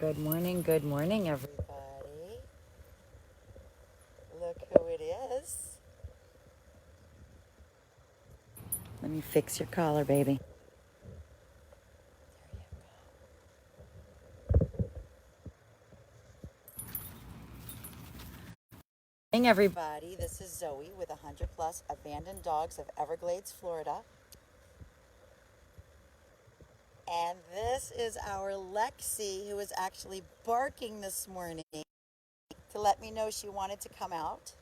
Good morning, everybody. Look who it is. Let me fix your collar, baby. Good morning, everybody. This is Zoe with 100 Plus Abandoned Dogs of Everglades, Florida. And this is our Lexi, who is actually barking this morning to let me know she wanted to come out.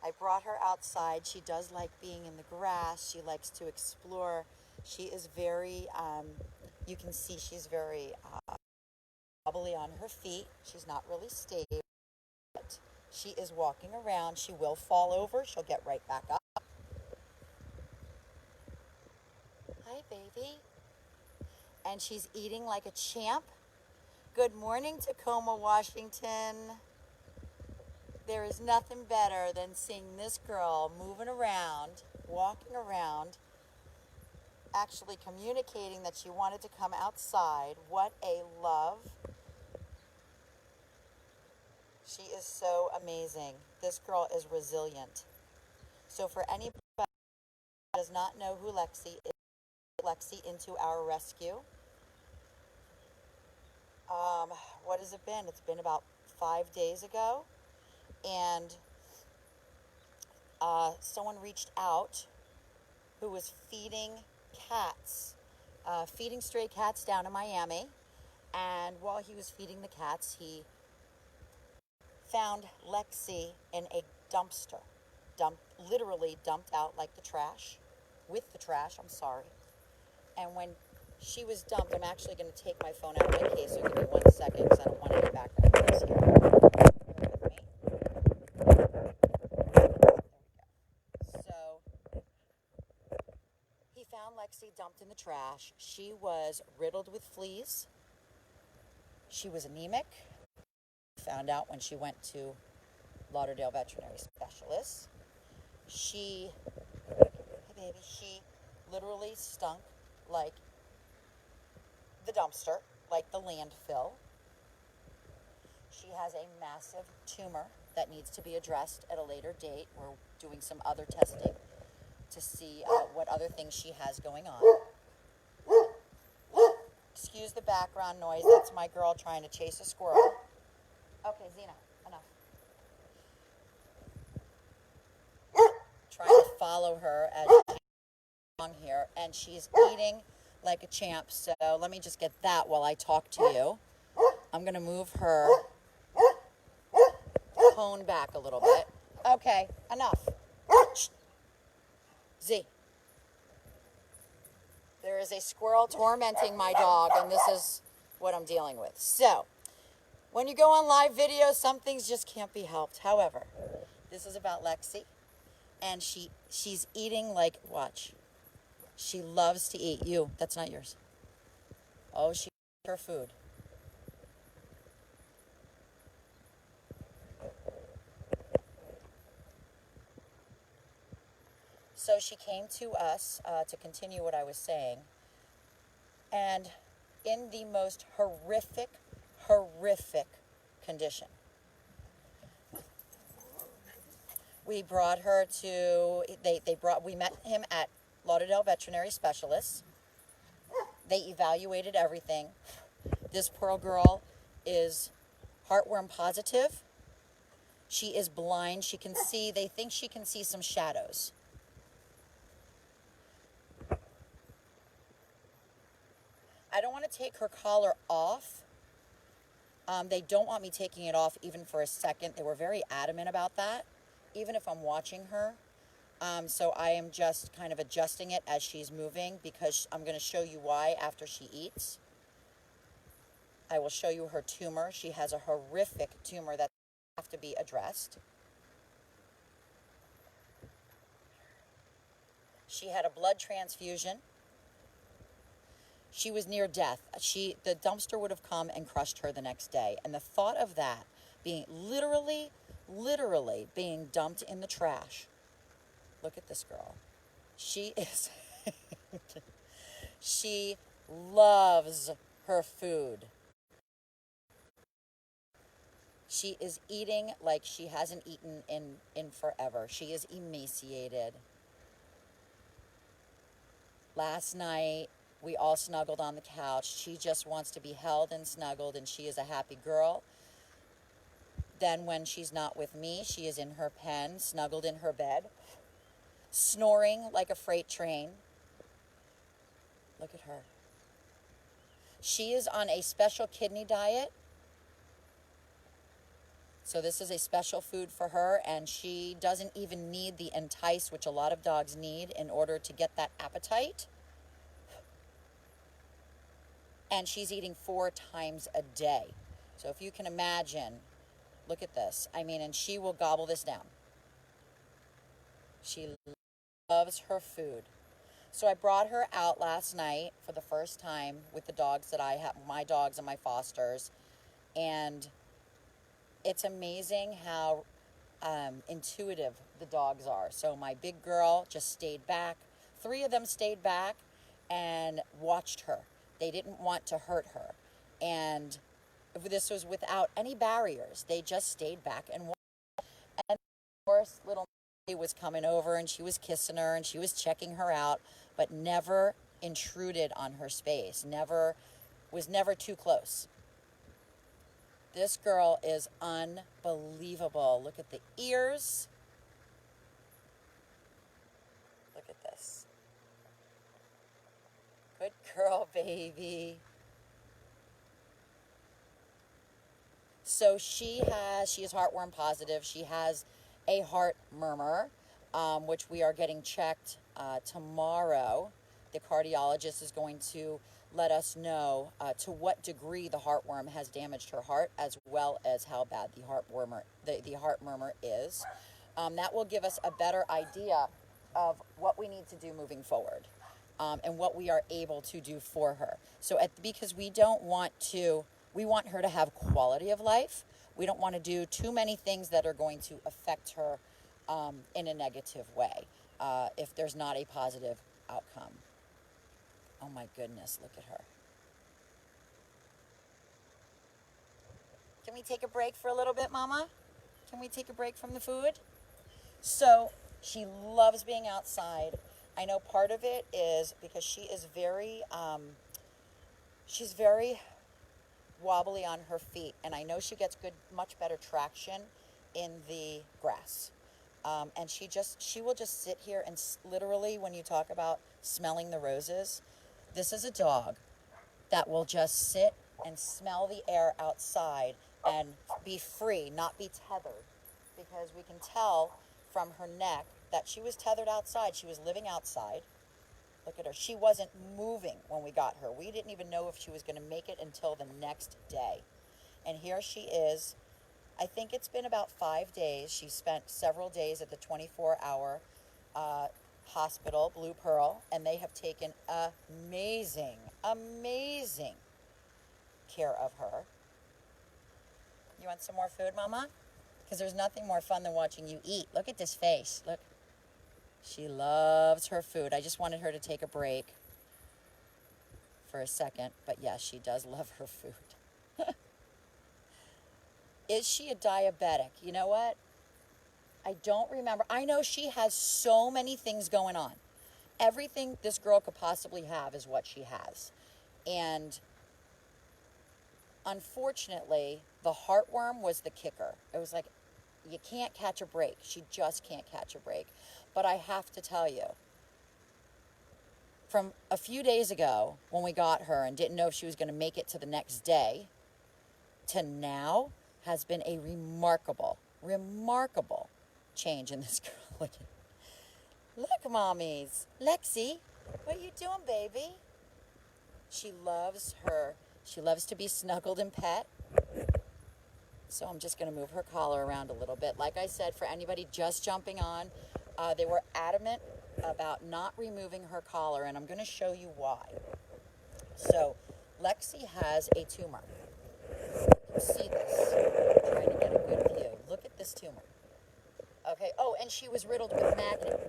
I brought her outside. She does like being in the grass. She likes to explore. She is very, you can see she's very wobbly on her feet. She's not really stable. But she is walking around. She will fall over. She'll get right back up. Hi, baby. And she's eating like a champ. Good morning, Tacoma, Washington. There is nothing better than seeing this girl moving around, walking around, actually communicating that she wanted to come outside. What a love. She is so amazing. This girl is resilient. So for anybody who does not know who Lexi is, Lexi into our rescue. What has it been? It's been about 5 days ago. And someone reached out who was feeding cats, feeding stray cats down in Miami. And while he was feeding the cats, he found Lexi in a dumpster, literally dumped out like the trash, with the trash, I'm sorry. And when she was dumped, I'm actually going to take my phone out of my case, so give me 1 second because I don't want any background noise here. So he found Lexi dumped in the trash. She was riddled with fleas. She was anemic. Found out when she went to Lauderdale veterinary specialists. She literally stunk like the dumpster, like the landfill. She has a massive tumor that needs to be addressed at a later date. We're doing some other testing to see what other things she has going on. Excuse the background noise. That's my girl trying to chase a squirrel. Okay, Zena, enough. Trying to follow her as she's along here, and she's eating like a champ. So let me just get that while I talk to you. I'm going to move her tone back a little bit. Okay, enough. Z. There is a squirrel tormenting my dog, and this is what I'm dealing with. So, when you go on live video, some things just can't be helped. However, this is about Lexi, and she's eating like, watch. She loves to eat. You, that's not yours. Oh, she eats her food. So she came to us to continue what I was saying. And in the most horrific condition. We brought her to, we met him at Lauderdale Veterinary Specialists. They evaluated everything. This poor girl is heartworm positive. She is blind. She can see, they think she can see some shadows. I don't want to take her collar off. They don't want me taking it off even for a second. They were very adamant about that, even if I'm watching her. So I am just kind of adjusting it as she's moving, because I'm going to show you why after she eats. I will show you her tumor. She has a horrific tumor that has to be addressed. She had a blood transfusion. She was near death. The dumpster would have come and crushed her the next day. And the thought of that being literally being dumped in the trash. Look at this girl. She is, she loves her food. She is eating like she hasn't eaten in forever. She is emaciated. Last night, we all snuggled on the couch. She just wants to be held and snuggled, and she is a happy girl. Then when she's not with me, she is in her pen, snuggled in her bed, snoring like a freight train. Look at her. She is on a special kidney diet. So this is a special food for her, and she doesn't even need the entice, which a lot of dogs need in order to get that appetite. And she's eating 4 times a day. So if you can imagine, look at this. I mean, and she will gobble this down. She loves her food. So I brought her out last night for the first time with the dogs that I have, my dogs and my fosters. And it's amazing how intuitive the dogs are. So my big girl just stayed back. 3 of them stayed back and watched her. They didn't want to hurt her. And this was without any barriers. They just stayed back and watched. And of course, little was coming over and she was kissing her and she was checking her out, but never intruded on her space. Was never too close. This girl is unbelievable. Look at the ears. Look at this. Good girl, baby. So she is heartworm positive. She has a heart murmur, which we are getting checked tomorrow. The cardiologist is going to let us know to what degree the heartworm has damaged her heart, as well as how bad the heart murmur is. That will give us a better idea of what we need to do moving forward, and what we are able to do for her. So because we want her to have quality of life. We don't want to do too many things that are going to affect her in a negative way if there's not a positive outcome. Oh my goodness, look at her. Can we take a break for a little bit, Mama? Can we take a break from the food? So she loves being outside. I know part of it is because she is she's very wobbly on her feet, and I know she gets much better traction in the grass. And she will just sit here and literally, when you talk about smelling the roses, this is a dog that will just sit and smell the air outside and be free, not be tethered, because we can tell from her neck that she was tethered outside. She was living outside. Look at her. She wasn't moving when we got her. We didn't even know if she was going to make it until the next day. And here she is. I think it's been about 5 days. She spent several days at the 24-hour hospital, Blue Pearl, and they have taken amazing care of her. You want some more food, Mama? Because there's nothing more fun than watching you eat. Look at this face. Look. She loves her food. I just wanted her to take a break for a second. But yes, she does love her food. Is she a diabetic? You know what? I don't remember. I know she has so many things going on. Everything this girl could possibly have is what she has. And unfortunately, the heartworm was the kicker. It was like, you can't catch a break. She just can't catch a break. But I have to tell you, from a few days ago when we got her and didn't know if she was going to make it to the next day, to now has been a remarkable change in this girl. Look, mommies. Lexi, what are you doing, baby? She loves to be snuggled and pet. So I'm just going to move her collar around a little bit. Like I said, for anybody just jumping on, they were adamant about not removing her collar, and I'm going to show you why. So Lexi has a tumor. You can see this. I'm trying to get a good view. Look at this tumor. Okay. Oh, and she was riddled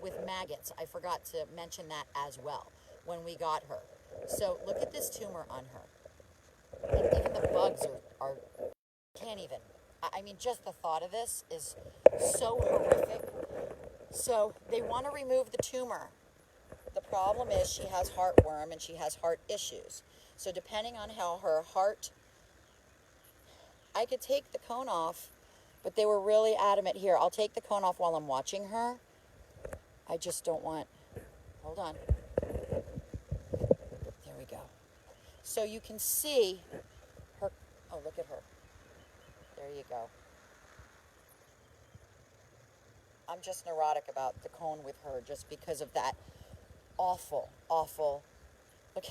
with maggots. I forgot to mention that as well when we got her. So look at this tumor on her. And even the bugs are can't even. I mean, just the thought of this is so horrific. So they want to remove the tumor. The problem is she has heartworm and she has heart issues. So depending on how her heart, I could take the cone off, but they were really adamant here. I'll take the cone off while I'm watching her. I just don't want, hold on. There we go. So you can see her, oh, look at her. There you go. I'm just neurotic about the cone with her just because of that awful, awful, look.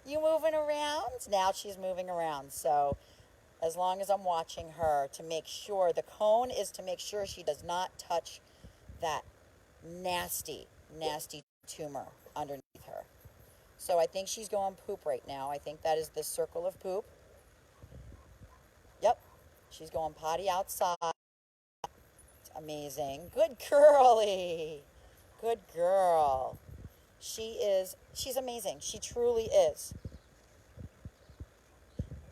You moving around? Now she's moving around. So as long as I'm watching her to make sure, the cone is to make sure she does not touch that nasty, nasty tumor underneath her. So I think she's going poop right now. I think that is the circle of poop. Yep, she's going potty outside. Amazing. Good girlie. Good girl. She's amazing. She truly is.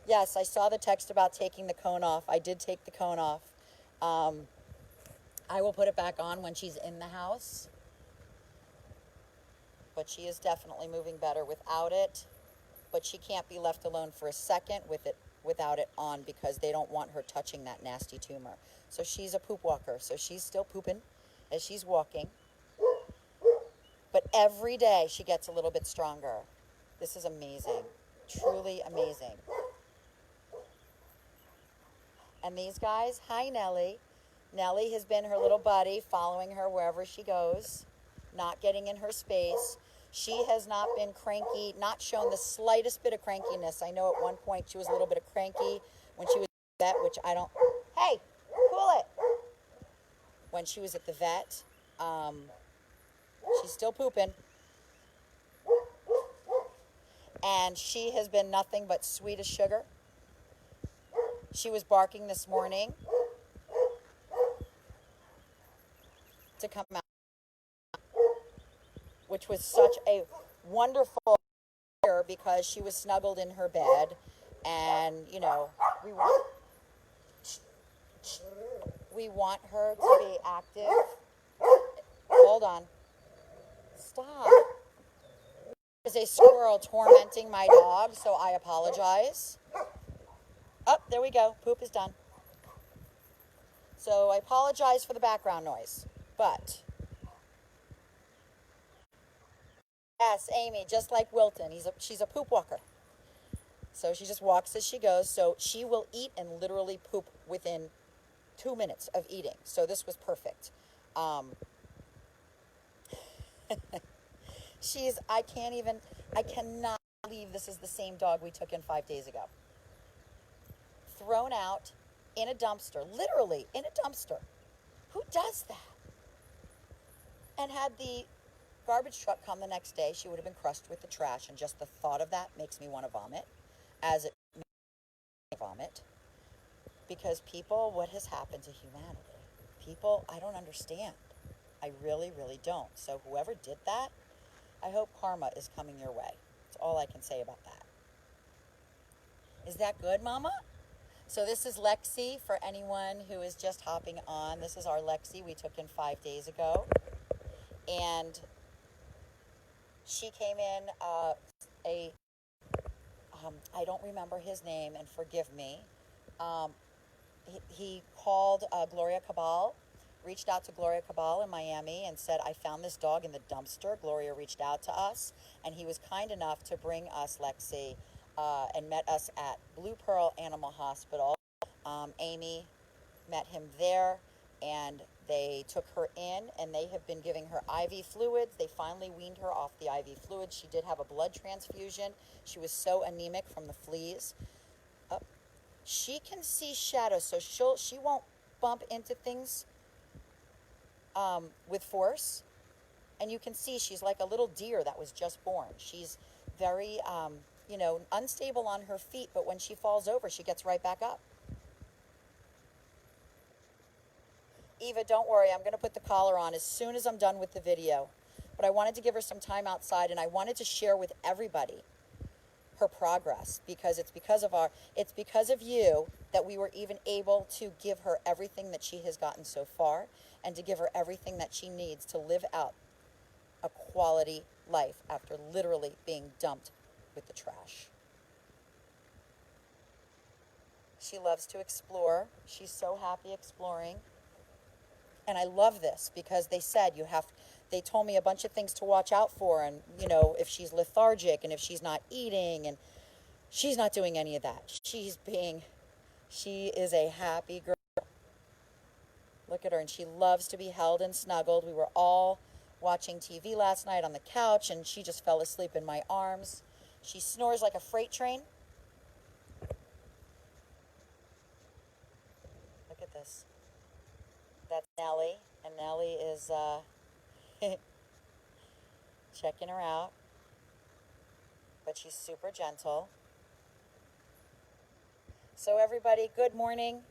Yes, I saw the text about taking the cone off. I did take the cone off. I will put it back on when she's in the house. But she is definitely moving better without it. But she can't be left alone for a second without it on because they don't want her touching that nasty tumor. So she's a poop walker. So she's still pooping as she's walking. But every day she gets a little bit stronger. This is amazing. Truly amazing. And these guys, hi Nellie. Nellie has been her little buddy, following her wherever she goes, not getting in her space. She has not been cranky, not shown the slightest bit of crankiness. I know at one point she was a little bit of cranky when she was at the vet, which I don't, hey, cool it. When she was at the vet, she's still pooping. And she has been nothing but sweet as sugar. She was barking this morning to come out, which was such a wonderful year because she was snuggled in her bed. And, you know, we want her to be active. Hold on. Stop. There's a squirrel tormenting my dog, so I apologize. Oh, there we go. Poop is done. So I apologize for the background noise. But, yes, Amy, just like Wilton, she's a poop walker. So she just walks as she goes. So she will eat and literally poop within 2 minutes of eating. So this was perfect. I cannot believe this is the same dog we took in 5 days ago. Thrown out in a dumpster, literally in a dumpster. Who does that? And had the garbage truck come the next day, she would have been crushed with the trash, and just the thought of that makes me want to vomit, as it makes me vomit. Because people, what has happened to humanity? People, I don't understand. I really, really don't. So whoever did that, I hope karma is coming your way. That's all I can say about that. Is that good, Mama? So this is Lexi, for anyone who is just hopping on. This is our Lexi we took in 5 days ago. And she came in, I don't remember his name, and forgive me. He called Gloria Cabal, reached out to Gloria Cabal in Miami and said, I found this dog in the dumpster. Gloria reached out to us, and he was kind enough to bring us Lexi and met us at Blue Pearl Animal Hospital. Amy met him there, and they took her in, and they have been giving her IV fluids. They finally weaned her off the IV fluids. She did have a blood transfusion. She was so anemic from the fleas. She can see shadows, so she won't bump into things with force. And you can see she's like a little deer that was just born. She's very, unstable on her feet, but when she falls over, she gets right back up. Eva, don't worry, I'm going to put the collar on as soon as I'm done with the video. But I wanted to give her some time outside, and I wanted to share with everybody her progress, because it's because of you that we were even able to give her everything that she has gotten so far, and to give her everything that she needs to live out a quality life after literally being dumped with the trash. She loves to explore. She's so happy exploring. And I love this because they told me a bunch of things to watch out for, and if she's lethargic and if she's not eating, and she's not doing any of that. She is a happy girl. Look at her, and she loves to be held and snuggled. We were all watching TV last night on the couch, and she just fell asleep in my arms. She snores like a freight train. Look at this. That's Nellie, and Nellie is checking her out, but she's super gentle. So everybody, good morning.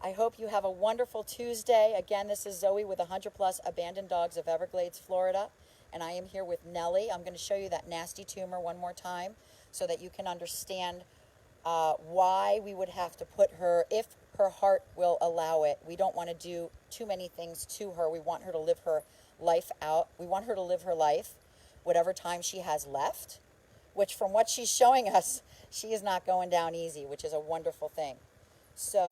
I hope you have a wonderful Tuesday. Again, this is Zoe with 100 Plus Abandoned Dogs of Everglades, Florida, and I am here with Nellie. I'm going to show you that nasty tumor one more time so that you can understand why we would have to put her, if her heart will allow it. We don't want to do too many things to her. We want her to live her life out. We want her to live her life whatever time she has left, which from what she's showing us, she is not going down easy, which is a wonderful thing. So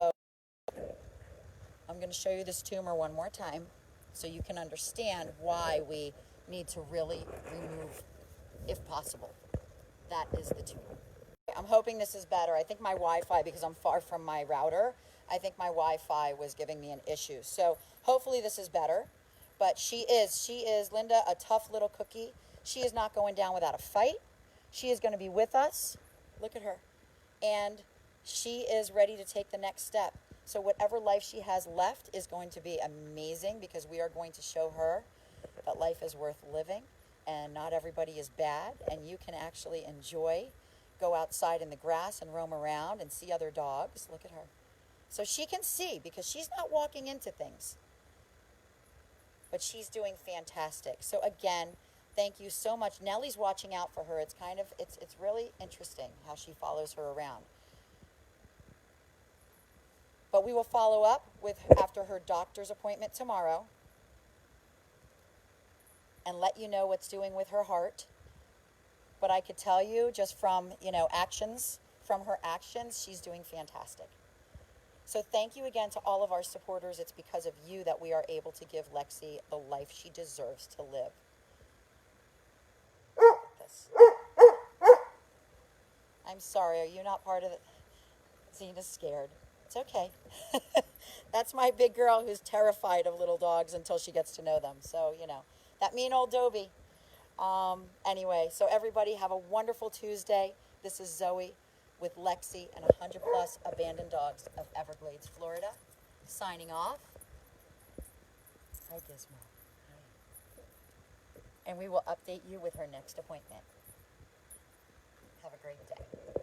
I'm going to show you this tumor one more time so you can understand why we need to really remove, if possible. That is the tumor. I'm hoping this is better. I think my Wi-Fi, because I'm far from my router, I think my Wi-Fi was giving me an issue. So hopefully this is better. But she is, Linda, a tough little cookie. She is not going down without a fight. She is going to be with us. Look at her. And she is ready to take the next step. So whatever life she has left is going to be amazing, because we are going to show her that life is worth living and not everybody is bad, and you can actually go outside in the grass and roam around and see other dogs. Look at her. So she can see, because she's not walking into things. But she's doing fantastic. So again, thank you so much. Nellie's watching out for her. It's really interesting how she follows her around. But we will follow up after her doctor's appointment tomorrow and let you know what's doing with her heart. But I could tell you just from her actions, she's doing fantastic. So thank you again to all of our supporters. It's because of you that we are able to give Lexi the life she deserves to live. I'm sorry, are you not part of it? Zena's scared. It's okay. That's my big girl who's terrified of little dogs until she gets to know them. So, that mean old Dobie. Anyway, so everybody have a wonderful Tuesday. This is Zoe with Lexi and 100 Plus Abandoned Dogs of Everglades, Florida, signing off. Hi, Gizmo. Hi. And we will update you with her next appointment. Have a great day.